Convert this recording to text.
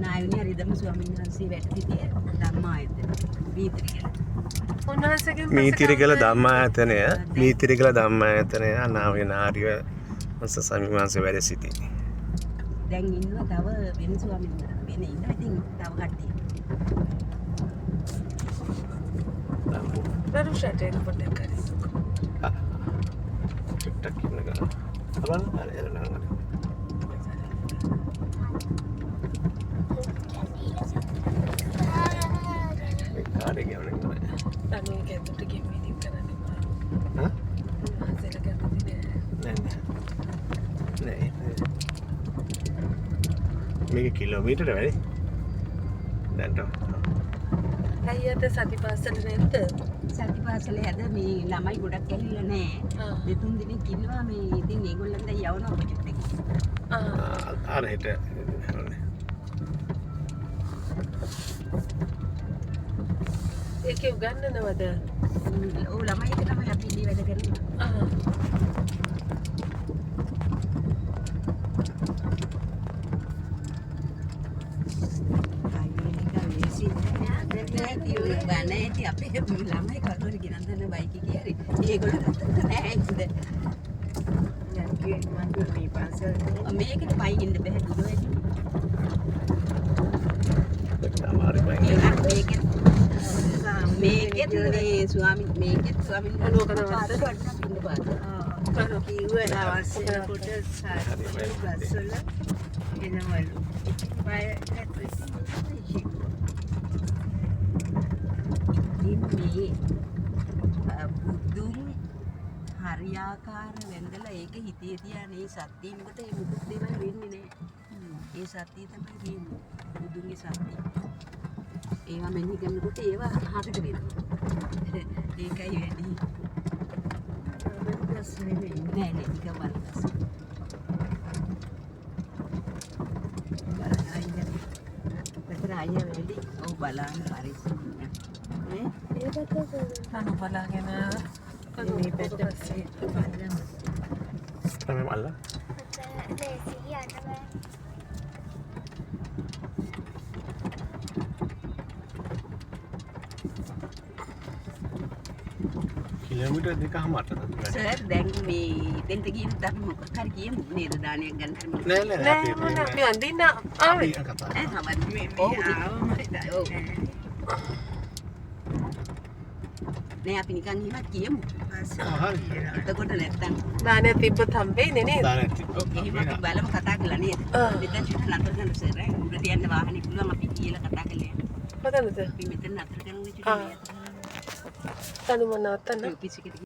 නායකනි රිදම ස්වාමීන් වහන්සේ වැඩ සිටියේ ධම්මායතන මීත්‍රිගල. උන්වහන්සේගෙන් මීතිරිගල ධම්මායතනය මීතිරිගල ධම්මායතනය නාව්‍ය නාරිය වංශ ස්වාමීන් වහන්සේ වැඩ සිටි. දැන් ඉන්නවා තව වෙන ස්වාමීන් වහන්සේ වෙන ඉන්නවා ඉතින් තව කට්ටිය. දරුෂට එක පොඩ්ඩක් කරේ. ටික්ටක් කියන ගන්න. බලන්න අර එනවා. කාර්ය ගමන කරන්නේ. අනේ කැතුට ගෙම් වීඩියෝ කරන්නේ බා. හා? උන්වහන්සේලා කැමති නෑ. මේක කිලෝමීටර වැඩි. දැන්ට. අයියට සතිපාසල නැද්ද? සතිපාසලේ අද මේ ළමයි ගොඩක් ඇවිල්ලා නැහැ. දෙතුන් දිනක් ඉන්නවා මේ ඉතින් ඒගොල්ලන් දැන් යවනවා ප්‍රොජෙක්ට් එකේ. අර හිට ඒකේ උගන්නනවද? ඔව් ළමයි එක තමයි අපි ඉන්නේ වැඩ කරනවා. බණේටි අපේ ළමයි කවුරු ගෙනත් දෙන බයික් එකේ හරි ඒගොල්ලෝ ගත්තත් නෑ ඒකද යන්නේ මම මේ පාසල් මේකට පයින් ඉන්න බෑ දුර වැඩි මේකෙත් මේ ස්වාමීන් මේකෙත් ස්වාමීන් වහන්සේ පාසල් වඩන පින්න පාසල් කිව්වේ අවශ්‍ය කොට බස්වල එනවලු බය මේ බුදුන් හරියාකාර වැඳලා ඒක හිතේ තියානේ සත්‍යය මොකද මේ මුකුත් දේවල් වෙන්නේ නැහැ. ඒ සත්‍යය තමයි තියෙන්නේ. බුදුන්ගේ සත්‍යය. ඒවා මෙන්න කරනකොට ඒවා හරියට වෙනවා. ඒකයි වැඩි. ප්‍රශ්නේ නෑ ටික බලන්න. බලන්න වැඩි. ඔව් බලන්න පරිස්සම්. අනු බලාගෙන මේ පැත්ත පස්සේ බලන්න. තමයි මල්ල. කිලෝමීටර් 2.5ට සර් දැන් මේ දෙන්ට ගිහින් අපි මොකක් හරි කියමු නේද දානයක් ගන්න හරි මොකක් නෑ මොන අපි අඳින්න ආවේ. ඔව් නේ අපි නිකන් එහෙමත් කියමු. එතකොට නැත්තම් දානයක් තිබ්බොත් හම්බෙන්නේ නේද? දානයක් තිබ්බොත් එහෙම අපි බලමු කතා කරලා නේද? මෙතන චුට්ටක් නතර කරන්න සර් ඈ. උඩට යන්න වාහනේ පුළුවන් අපි කියලා කතා කරලා යන්න. කොතනද? අපි මෙතන නතර කරමු චුට්ටක්. තනුම නවත්තන්න. ඔෆිස් එකට